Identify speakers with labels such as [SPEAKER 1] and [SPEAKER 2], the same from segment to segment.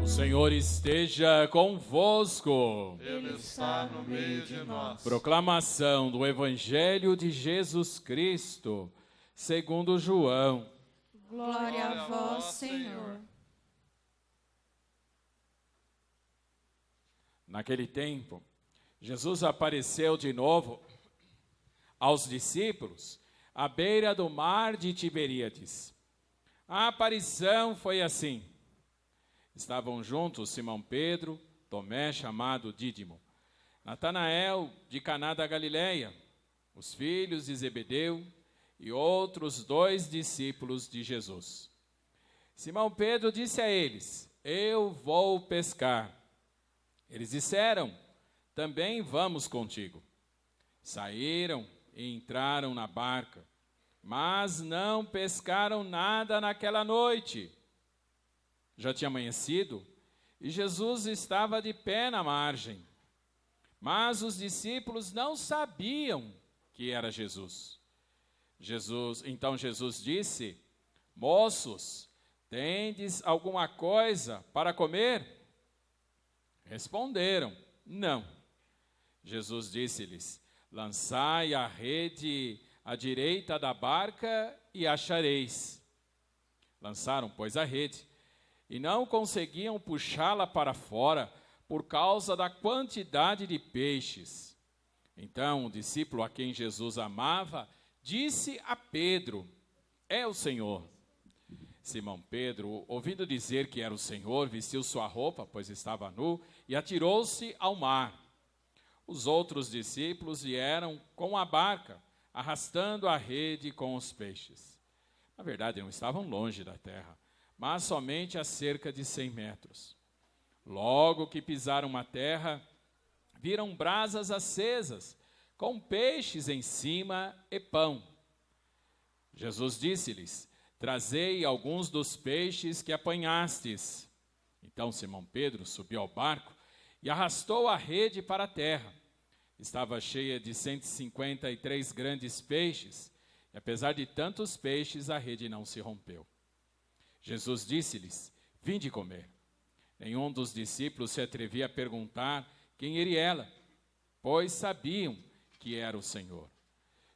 [SPEAKER 1] O Senhor esteja convosco.
[SPEAKER 2] Ele está no meio de nós.
[SPEAKER 1] Proclamação do Evangelho de Jesus Cristo, segundo João.
[SPEAKER 3] Glória a vós, Senhor.
[SPEAKER 1] Naquele tempo, Jesus apareceu de novo aos discípulos à beira do mar de Tiberíades. A aparição foi assim. Estavam juntos Simão Pedro, Tomé, chamado Dídimo, Natanael, de Caná da Galileia, os filhos de Zebedeu e outros 2 discípulos de Jesus. Simão Pedro disse a eles: Eu vou pescar. Eles disseram: Também vamos contigo. Saíram e entraram na barca, mas não pescaram nada naquela noite. Já tinha amanhecido e Jesus estava de pé na margem. Mas os discípulos não sabiam que era Jesus. Então Jesus disse: Moços, tendes alguma coisa para comer? Responderam: Não. Jesus disse-lhes: Lançai a rede à direita da barca e achareis. Lançaram, pois, a rede, e não conseguiam puxá-la para fora por causa da quantidade de peixes. Então o discípulo a quem Jesus amava disse a Pedro: É o Senhor. Simão Pedro, ouvindo dizer que era o Senhor, vestiu sua roupa, pois estava nu, e atirou-se ao mar. Os outros discípulos vieram com a barca, arrastando a rede com os peixes. Na verdade, não estavam longe da terra, mas somente a cerca de 100 metros. Logo que pisaram a terra, viram brasas acesas, com peixes em cima e pão. Jesus disse-lhes: Trazei alguns dos peixes que apanhastes. Então Simão Pedro subiu ao barco e arrastou a rede para a terra. Estava cheia de 153 grandes peixes, e apesar de tantos peixes, a rede não se rompeu. Jesus disse-lhes: Vinde comer. Nenhum dos discípulos se atrevia a perguntar quem era ela, pois sabiam que era o Senhor.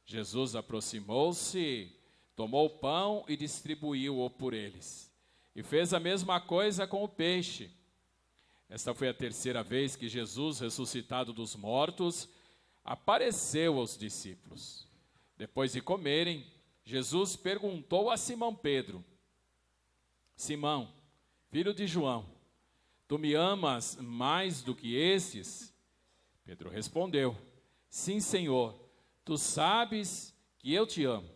[SPEAKER 1] Jesus aproximou-se, tomou o pão e distribuiu-o por eles. E fez a mesma coisa com o peixe. Esta foi a 3ª vez que Jesus, ressuscitado dos mortos, apareceu aos discípulos. Depois de comerem, Jesus perguntou a Simão Pedro: Simão, filho de João, tu me amas mais do que estes? Pedro respondeu: Sim, Senhor, tu sabes que eu te amo.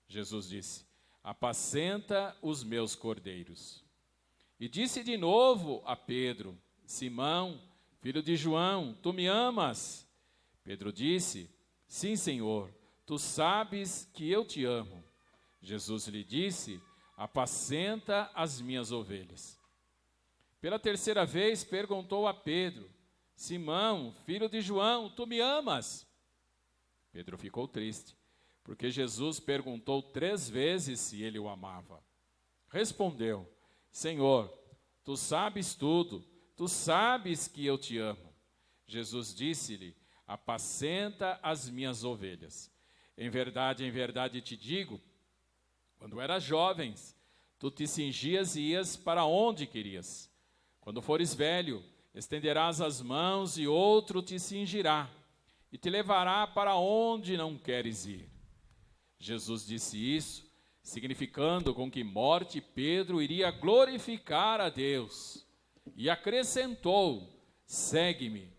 [SPEAKER 1] Jesus disse: Apacenta os meus cordeiros. E disse de novo a Pedro: Simão, filho de João, tu me amas? Pedro disse: Sim, Senhor, tu sabes que eu te amo. Jesus lhe disse: Apacenta as minhas ovelhas. Pela 3ª vez perguntou a Pedro: Simão, filho de João, tu me amas? Pedro ficou triste, porque Jesus perguntou 3 vezes se ele o amava. Respondeu: Senhor, tu sabes tudo, tu sabes que eu te amo. Jesus disse-lhe: Apacenta as minhas ovelhas. Em verdade te digo, quando eras jovens, tu te cingias e ias para onde querias. Quando fores velho, estenderás as mãos e outro te cingirá e te levará para onde não queres ir. Jesus disse isso, significando com que morte Pedro iria glorificar a Deus. E acrescentou: Segue-me.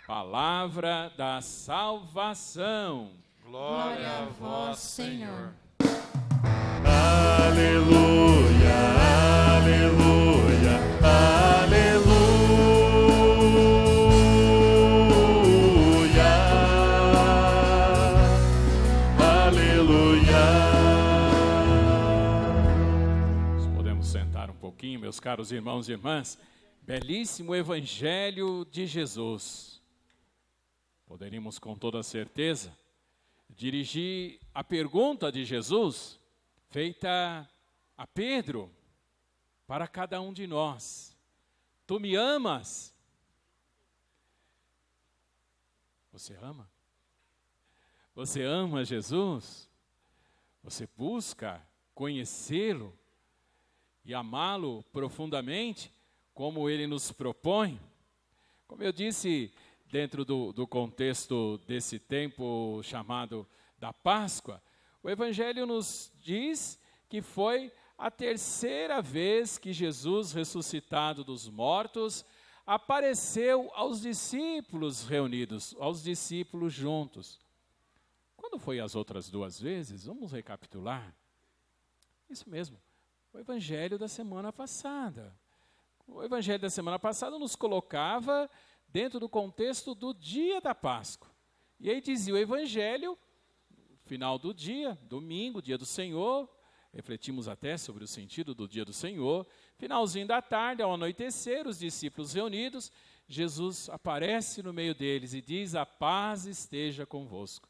[SPEAKER 1] Palavra da salvação.
[SPEAKER 2] Glória a vós, Senhor.
[SPEAKER 4] Aleluia, aleluia, aleluia, aleluia.
[SPEAKER 1] Podemos sentar um pouquinho, meus caros irmãos e irmãs. Belíssimo Evangelho de Jesus. Poderíamos com toda certeza dirigir a pergunta de Jesus feita a Pedro para cada um de nós. Tu me amas? Você ama? Você ama Jesus? Você busca conhecê-lo e amá-lo profundamente, como ele nos propõe? Como eu disse, dentro do contexto desse tempo chamado da Páscoa, o Evangelho nos diz que foi a terceira vez que Jesus, ressuscitado dos mortos, apareceu aos discípulos reunidos, aos discípulos juntos. Quando foi as outras duas vezes? Vamos recapitular. Isso mesmo, o Evangelho da semana passada. O Evangelho da semana passada nos colocava dentro do contexto do dia da Páscoa. E aí dizia o Evangelho, final do dia, domingo, dia do Senhor, refletimos até sobre o sentido do dia do Senhor. Finalzinho da tarde, ao anoitecer, os discípulos reunidos, Jesus aparece no meio deles e diz: a paz esteja convosco.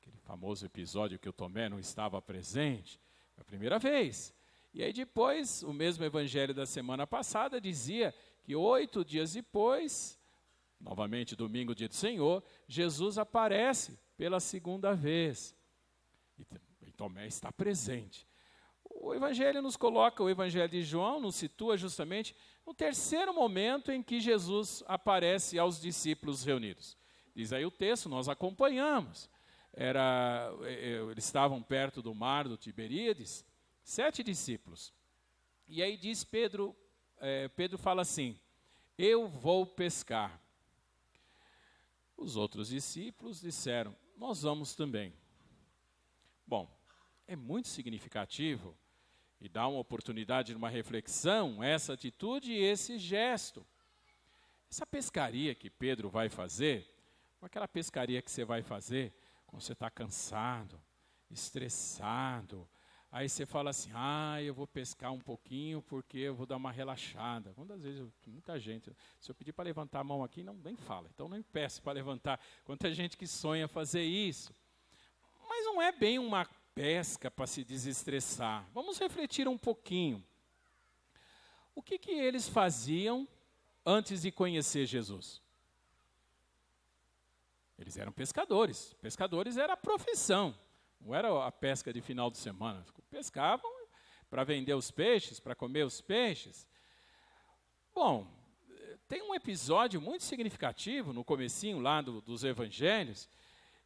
[SPEAKER 1] Aquele famoso episódio que o Tomé não estava presente, foi a primeira vez. E aí depois, o mesmo Evangelho da semana passada dizia que 8 dias depois, novamente domingo, dia do Senhor, Jesus aparece pela segunda vez. E Tomé está presente. O Evangelho nos coloca, o Evangelho de João nos situa justamente no terceiro momento em que Jesus aparece aos discípulos reunidos. Diz aí o texto, nós acompanhamos. Eles estavam perto do mar do Tiberíades, 7 discípulos. E aí diz Pedro fala assim: eu vou pescar. Os outros discípulos disseram: nós vamos também. Bom, é muito significativo e dá uma oportunidade de uma reflexão essa atitude e esse gesto. Essa pescaria que Pedro vai fazer, aquela pescaria que você vai fazer quando você está cansado, estressado, aí você fala assim: eu vou pescar um pouquinho porque eu vou dar uma relaxada. Quantas vezes, muita gente, se eu pedir para levantar a mão aqui, nem fala, então nem peço para levantar. Quanta gente que sonha fazer isso. Mas não é bem uma pesca para se desestressar. Vamos refletir um pouquinho. O que eles faziam antes de conhecer Jesus? Eles eram pescadores. Pescadores era a profissão. Não era a pesca de final de semana. Pescavam para vender os peixes, para comer os peixes. Bom, tem um episódio muito significativo no comecinho lá dos evangelhos,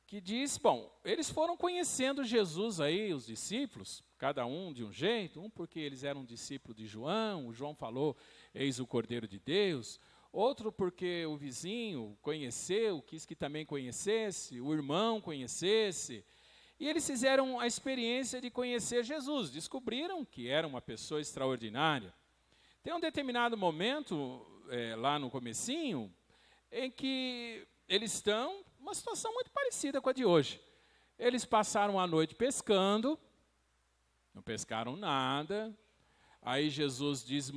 [SPEAKER 1] que diz, eles foram conhecendo Jesus aí, os discípulos, cada um de um jeito, um porque eles eram discípulos de João, o João falou, eis o Cordeiro de Deus, outro porque o vizinho conheceu, quis que também conhecesse, o irmão conhecesse, e eles fizeram a experiência de conhecer Jesus, descobriram que era uma pessoa extraordinária. Tem um determinado momento, lá no comecinho, em que eles estão uma situação muito parecida com a de hoje. Eles passaram a noite pescando, não pescaram nada. Aí Jesus diz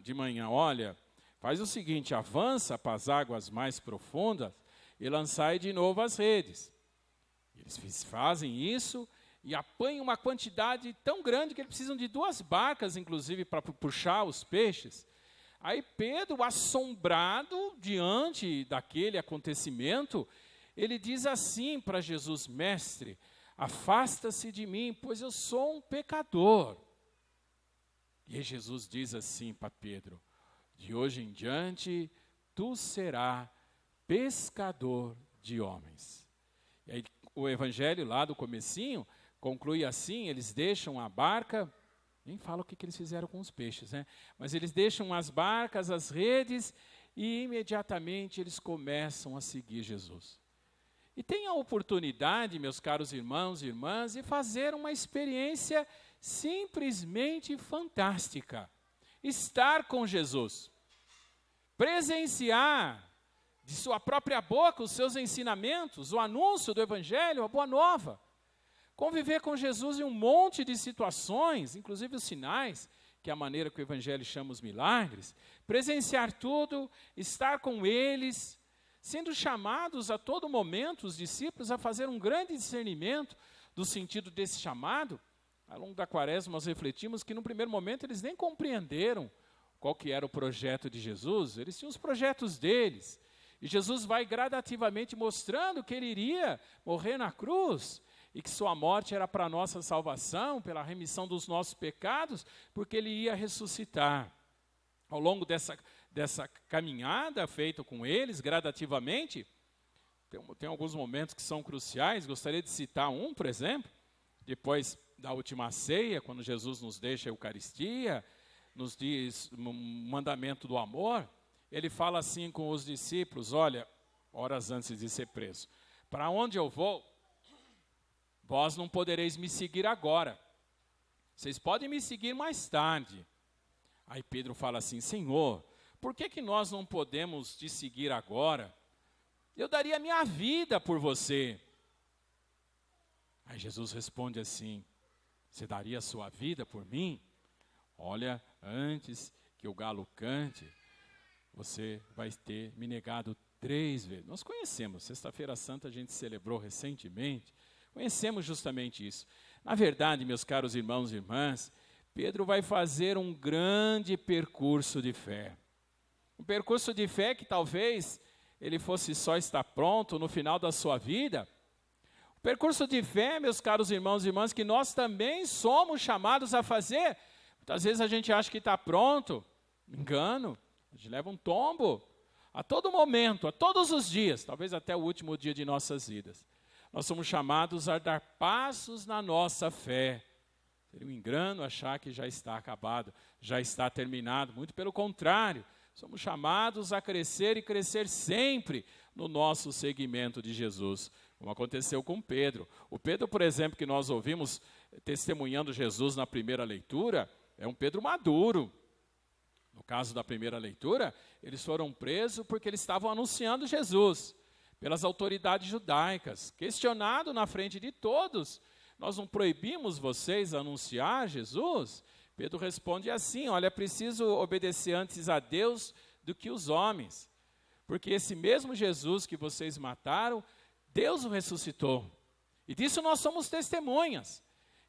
[SPEAKER 1] de manhã, olha, faz o seguinte, avança para as águas mais profundas e lançai de novo as redes. Eles fazem isso e apanham uma quantidade tão grande que eles precisam de 2 barcas, inclusive, para puxar os peixes. Aí Pedro, assombrado diante daquele acontecimento, ele diz assim para Jesus: mestre, afasta-se de mim, pois eu sou um pecador. E aí Jesus diz assim para Pedro: de hoje em diante, tu serás pescador de homens. E aí o evangelho lá do comecinho conclui assim, eles deixam a barca, nem fala o que eles fizeram com os peixes, né? Mas eles deixam as barcas, as redes, e imediatamente eles começam a seguir Jesus. E tem a oportunidade, meus caros irmãos e irmãs, de fazer uma experiência simplesmente fantástica. Estar com Jesus. Presenciar de sua própria boca os seus ensinamentos, o anúncio do Evangelho, a boa nova. Conviver com Jesus em um monte de situações, inclusive os sinais, que é a maneira que o Evangelho chama os milagres. Presenciar tudo, estar com eles, sendo chamados a todo momento, os discípulos, a fazer um grande discernimento do sentido desse chamado. Ao longo da quaresma nós refletimos que no primeiro momento eles nem compreenderam qual que era o projeto de Jesus? Eles tinham os projetos deles. E Jesus vai gradativamente mostrando que ele iria morrer na cruz e que sua morte era para a nossa salvação, pela remissão dos nossos pecados, porque ele ia ressuscitar. Ao longo dessa caminhada feita com eles, gradativamente, tem alguns momentos que são cruciais. Gostaria de citar um, por exemplo, depois da última ceia, quando Jesus nos deixa a Eucaristia, nos diz o mandamento do amor, ele fala assim com os discípulos: olha, horas antes de ser preso, para onde eu vou, vós não podereis me seguir agora, vocês podem me seguir mais tarde. Aí Pedro fala assim: Senhor, por que nós não podemos te seguir agora? Eu daria minha vida por você. Aí Jesus responde assim: você daria a sua vida por mim? Olha, antes que o galo cante, você vai ter me negado 3 vezes. Nós conhecemos, Sexta-feira Santa a gente celebrou recentemente, conhecemos justamente isso. Na verdade, meus caros irmãos e irmãs, Pedro vai fazer um grande percurso de fé. Um percurso de fé que talvez ele fosse só estar pronto no final da sua vida. O percurso de fé, meus caros irmãos e irmãs, que nós também somos chamados a fazer. Muitas vezes a gente acha que está pronto, engano, a gente leva um tombo a todo momento, a todos os dias, talvez até o último dia de nossas vidas. Nós somos chamados a dar passos na nossa fé. Seria um engano achar que já está acabado, já está terminado. Muito pelo contrário, somos chamados a crescer e crescer sempre no nosso seguimento de Jesus, como aconteceu com Pedro. O Pedro, por exemplo, que nós ouvimos testemunhando Jesus na primeira leitura, é um Pedro maduro. No caso da primeira leitura, eles foram presos porque eles estavam anunciando Jesus pelas autoridades judaicas, questionado na frente de todos: nós não proibimos vocês anunciar Jesus? Pedro responde assim: olha, é preciso obedecer antes a Deus do que os homens, porque esse mesmo Jesus que vocês mataram, Deus o ressuscitou, e disso nós somos testemunhas,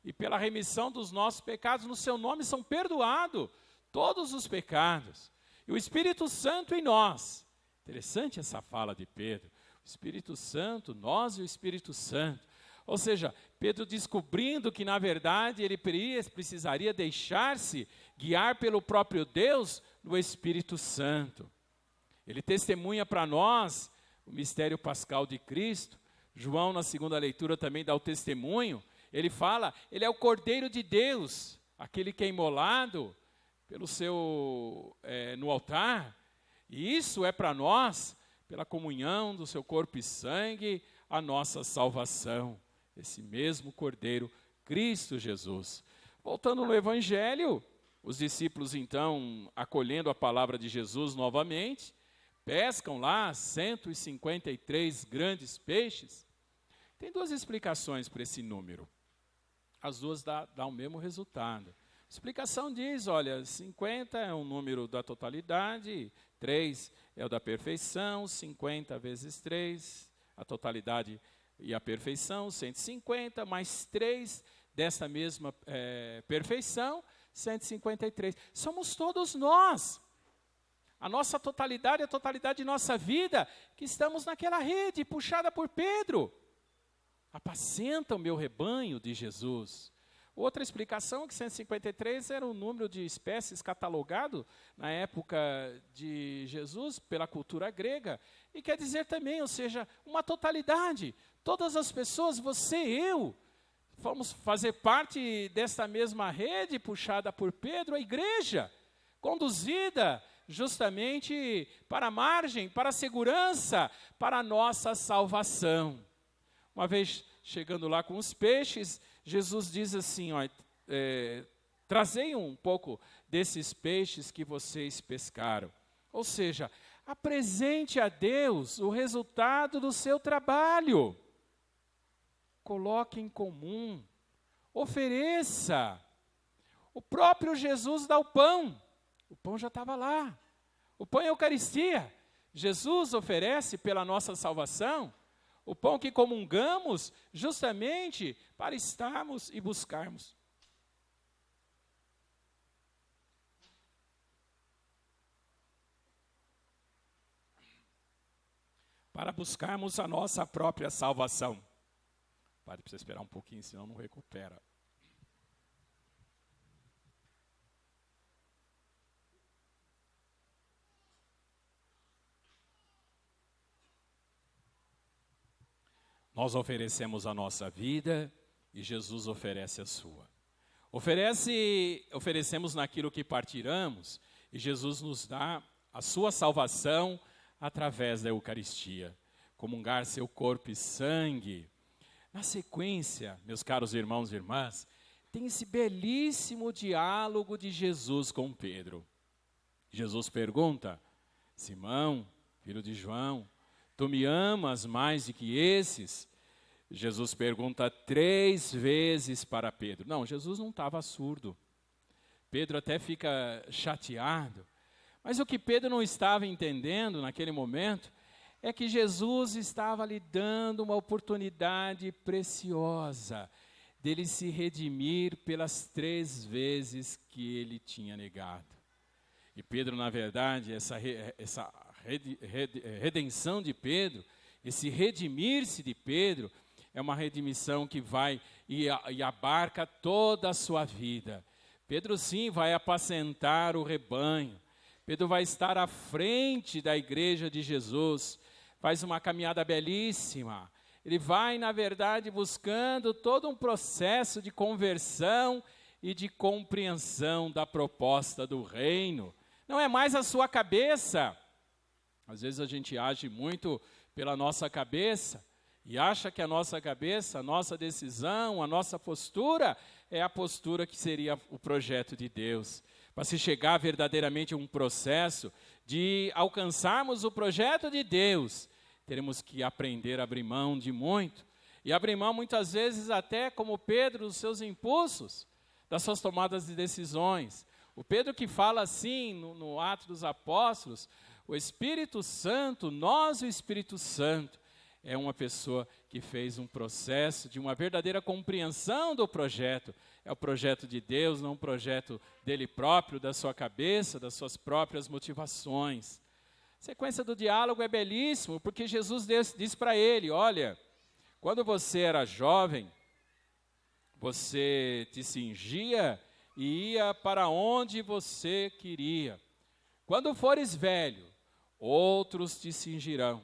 [SPEAKER 1] e pela remissão dos nossos pecados, no seu nome são perdoados todos os pecados, e o Espírito Santo em nós. Interessante essa fala de Pedro, o Espírito Santo, nós e o Espírito Santo. Ou seja, Pedro descobrindo que, na verdade, ele precisaria deixar-se guiar pelo próprio Deus no Espírito Santo. Ele testemunha para nós o mistério pascal de Cristo. João, na segunda leitura, também dá o testemunho. Ele fala, ele é o Cordeiro de Deus, aquele que é imolado no altar. E isso é para nós, pela comunhão do seu corpo e sangue, a nossa salvação. Esse mesmo Cordeiro, Cristo Jesus. Voltando no Evangelho, os discípulos então, acolhendo a palavra de Jesus novamente, pescam lá 153 grandes peixes. Tem 2 explicações para esse número. As 2 dão o mesmo resultado. A explicação diz, olha, 50 é um número da totalidade, 3 é o da perfeição, 50 vezes 3, a totalidade e a perfeição, 150, mais 3 dessa mesma perfeição, 153. Somos todos nós. A nossa totalidade, a totalidade de nossa vida, que estamos naquela rede puxada por Pedro. Apacenta o meu rebanho, de Jesus. Outra explicação é que 153 era o número de espécies catalogado na época de Jesus pela cultura grega. E quer dizer também, ou seja, uma totalidade. Todas as pessoas, você e eu, vamos fazer parte dessa mesma rede puxada por Pedro, a igreja, conduzida justamente para a margem, para a segurança, para a nossa salvação. Uma vez chegando lá com os peixes, Jesus diz assim, trazei um pouco desses peixes que vocês pescaram. Ou seja, apresente a Deus o resultado do seu trabalho. Coloque em comum, ofereça. O próprio Jesus dá o pão já estava lá. O pão é a Eucaristia. Jesus oferece pela nossa salvação o pão que comungamos justamente para estarmos e buscarmos. para buscarmos a nossa própria salvação. Padre, precisa esperar um pouquinho, senão não recupera. Nós oferecemos a nossa vida e Jesus oferece a sua. Oferecemos naquilo que partilhamos e Jesus nos dá a sua salvação através da Eucaristia. Comungar seu corpo e sangue. Na sequência, meus caros irmãos e irmãs, tem esse belíssimo diálogo de Jesus com Pedro. Jesus pergunta: Simão, filho de João, tu me amas mais do que esses? Jesus pergunta 3 vezes para Pedro. Não, Jesus não estava surdo. Pedro até fica chateado. Mas o que Pedro não estava entendendo naquele momento é que Jesus estava lhe dando uma oportunidade preciosa dele se redimir pelas 3 vezes que ele tinha negado. E Pedro, na verdade, essa redenção de Pedro, esse redimir-se de Pedro, é uma redimissão que vai e abarca toda a sua vida. Pedro, sim, vai apacentar o rebanho. Pedro vai estar à frente da igreja de Jesus, faz uma caminhada belíssima. Ele vai, na verdade, buscando todo um processo de conversão e de compreensão da proposta do reino. Não é mais a sua cabeça. Às vezes a gente age muito pela nossa cabeça e acha que a nossa cabeça, a nossa decisão, a nossa postura é a postura que seria o projeto de Deus. Para se chegar verdadeiramente a um processo de alcançarmos o projeto de Deus, teremos que aprender a abrir mão de muito. E abrir mão muitas vezes até, como Pedro, dos seus impulsos, das suas tomadas de decisões. O Pedro que fala assim no Atos dos Apóstolos, o Espírito Santo, nós o Espírito Santo, é uma pessoa que fez um processo de uma verdadeira compreensão do projeto. É o projeto de Deus, não um projeto dele próprio, da sua cabeça, das suas próprias motivações. A sequência do diálogo é belíssimo, porque Jesus diz para ele: olha, quando você era jovem, você te cingia e ia para onde você queria. Quando fores velho, outros te cingirão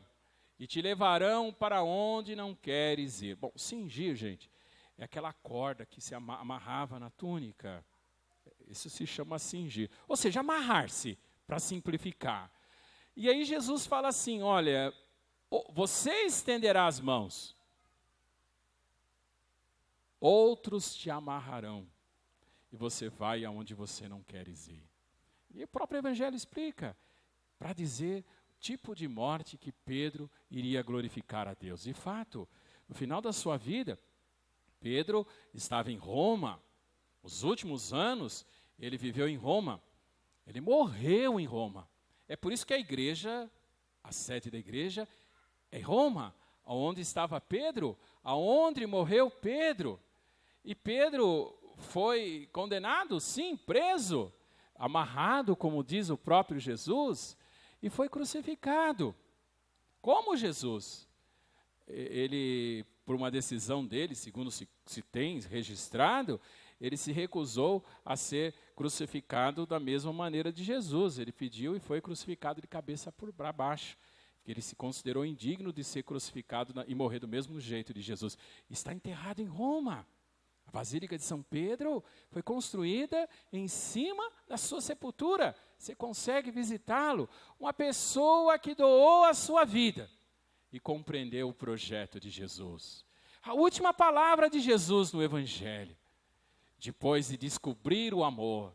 [SPEAKER 1] e te levarão para onde não queres ir. Bom, cingir, gente, é aquela corda que se amarrava na túnica. Isso se chama cingir. Ou seja, amarrar-se, para simplificar. E aí Jesus fala assim: olha, você estenderá as mãos, outros te amarrarão, e você vai aonde você não queres ir. E o próprio Evangelho explica, para dizer o tipo de morte que Pedro iria glorificar a Deus. De fato, no final da sua vida, Pedro estava em Roma. Os últimos anos, ele viveu em Roma. Ele morreu em Roma. É por isso que a igreja, a sede da igreja, é Roma, onde estava Pedro, aonde morreu Pedro. E Pedro foi condenado, sim, preso, amarrado, como diz o próprio Jesus, e foi crucificado. Como Jesus? Ele, por uma decisão dele, segundo se tem registrado, ele se recusou a ser crucificado da mesma maneira de Jesus. Ele pediu e foi crucificado de cabeça para baixo. Ele se considerou indigno de ser crucificado e morrer do mesmo jeito de Jesus. Está enterrado em Roma. A Basílica de São Pedro foi construída em cima da sua sepultura. Você consegue visitá-lo. Uma pessoa que doou a sua vida e compreendeu o projeto de Jesus. A última palavra de Jesus no Evangelho, depois de descobrir o amor,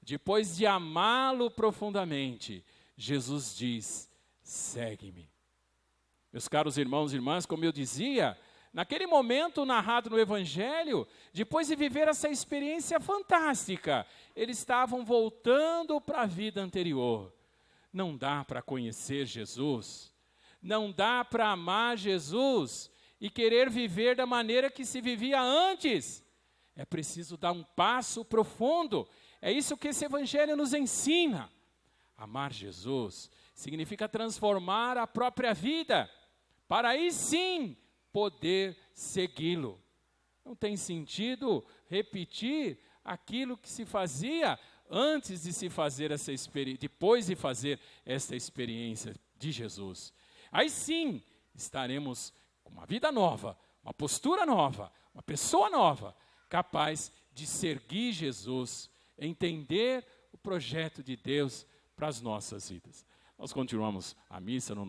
[SPEAKER 1] depois de amá-lo profundamente, Jesus diz: segue-me. Meus caros irmãos e irmãs, como eu dizia, naquele momento narrado no Evangelho, depois de viver essa experiência fantástica, eles estavam voltando para a vida anterior. Não dá para conhecer Jesus, não dá para amar Jesus e querer viver da maneira que se vivia antes. É preciso dar um passo profundo. É isso que esse Evangelho nos ensina. Amar Jesus significa transformar a própria vida. para aí sim poder segui-lo. Não tem sentido repetir aquilo que se fazia antes de se fazer essa experiência, depois de fazer essa experiência de Jesus. Aí sim estaremos com uma vida nova, uma postura nova, uma pessoa nova, capaz de seguir Jesus, entender o projeto de Deus para as nossas vidas. Nós continuamos a missa no